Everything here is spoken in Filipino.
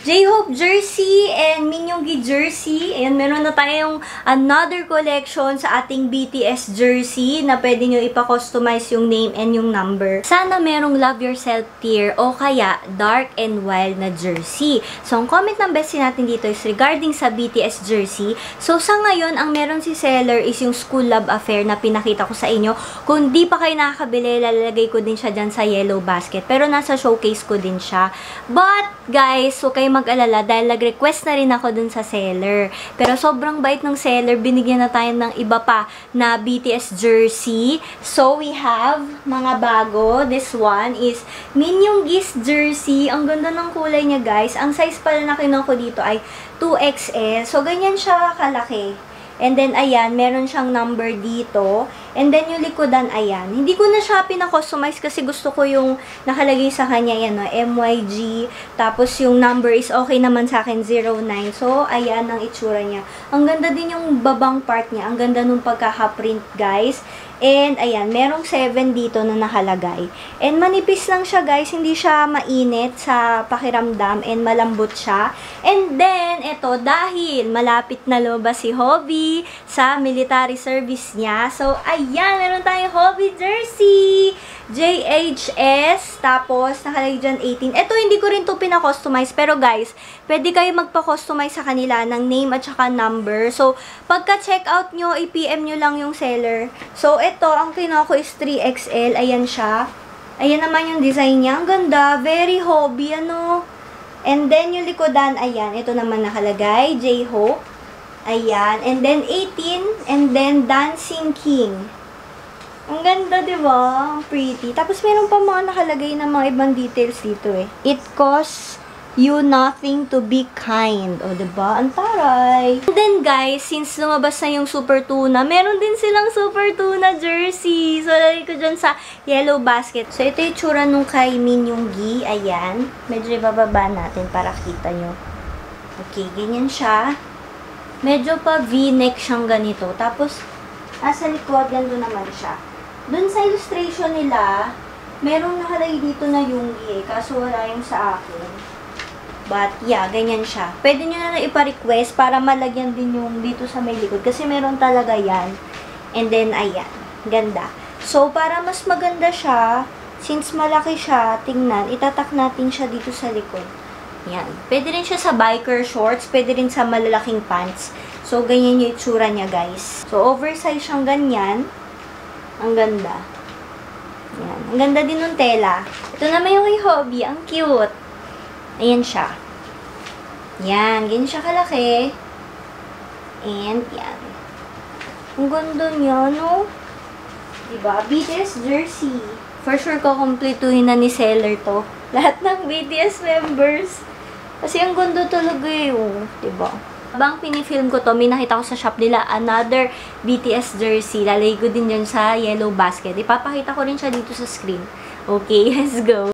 J-Hope jersey and Minyoongi jersey. Ayan, meron na tayong another collection sa ating BTS jersey na pwede nyo ipa-customize yung name and yung number. Sana merong Love Yourself tier o kaya Dark and Wild na jersey. So, ang comment ng bestie natin dito is regarding sa BTS jersey. So, sa ngayon, ang meron si seller is yung School Love Affair na pinakita ko sa inyo. Kung di pa kayo nakakabili, lalagay ko din siya dyan sa yellow basket. Pero nasa showcase ko din siya. But, guys, so kayo mag-alala dahil nag-request na rin ako dun sa seller. Pero sobrang bait ng seller, binigyan na tayo ng iba pa na BTS jersey. So, we have mga bago. This one is Minyoongi's jersey. Ang ganda ng kulay niya, guys. Ang size pala na kinuha ko dito ay 2XL. So, ganyan siya kalaki. And then, ayan, meron siyang number dito. And then, yung likodan, ayan. Hindi ko na siya pina-customize kasi gusto ko yung nakalagay sa kanya, yan, no, MYG. Tapos, yung number is okay naman sa akin, 09. So, ayan ang itsura niya. Ang ganda din yung babang part niya. Ang ganda nung pagkaka-print, guys. And, ayan, merong 7 dito na nakalagay. And, manipis lang siya, guys. Hindi siya mainit sa pakiramdam and malambot siya. And then, eto, dahil malapit na lumabas si Hobby sa military service niya. So, ayan, meron tayong Hobby jersey. JHS. Tapos, nakalagay dyan 18. Eto, hindi ko rin to pina-customize. Pero, guys, pwede kayo magpa-customize sa kanila ng name at saka number. So, pagka-checkout nyo, i-PM nyo lang yung seller. So, ito, ang kinuha ko is 3XL. Ayan siya. Ayan naman yung design niya. Ang ganda. Very Hobby, ano. And then, yung likodan, ayan. Ito naman nakalagay. J-Hope. Ayan. And then, 18. And then, Dancing King. Ang ganda, diba? Ang pretty. Tapos, meron pa mga nakalagay na mga ibang details dito eh. It costs you nothing to be kind. O, diba? Ang taray. And then, guys, since lumabas na yung Super Tuna, meron din silang Super Tuna jersey. So, lagay ko dyan sa yellow basket. So, ito yung tsura nung kay Minyoongi. Ayan. Medyo ibababa natin para kita nyo. Okay, ganyan siya. Medyo pa V-neck siyang ganito. Tapos, nasa likod, ganda naman siya. Dun sa illustration nila, merong nakalagay dito na Yoongi eh. Kaso wala yung sa akin. But, yeah, ganyan siya. Pwede nyo na ipa-request para malagyan din yung dito sa may likod. Kasi meron talaga yan. And then, ayan. Ganda. So, para mas maganda siya, since malaki siya, tingnan, itatak natin siya dito sa likod. Yan. Pwede rin siya sa biker shorts. Pwede rin sa malalaking pants. So, ganyan yung itsura niya, guys. So, oversize siyang ganyan. Ang ganda. Yan. Ang ganda din ng tela. Ito naman yung kay Hobby. Ang cute. Ayan siya. Yan. Ganyan siya kalaki. And, yan. Ang ganda niya, no? Diba? BTS jersey. For sure ko kumpletuhin na ni seller to. Lahat ng BTS members. Kasi ang ganda talaga eh, oh. Diba? Habang pinifilm ko to, may nakita ko sa shop nila another BTS jersey. Lalagay ko din dyan sa yellow basket. Ipapakita ko rin siya dito sa screen. Okay, let's go.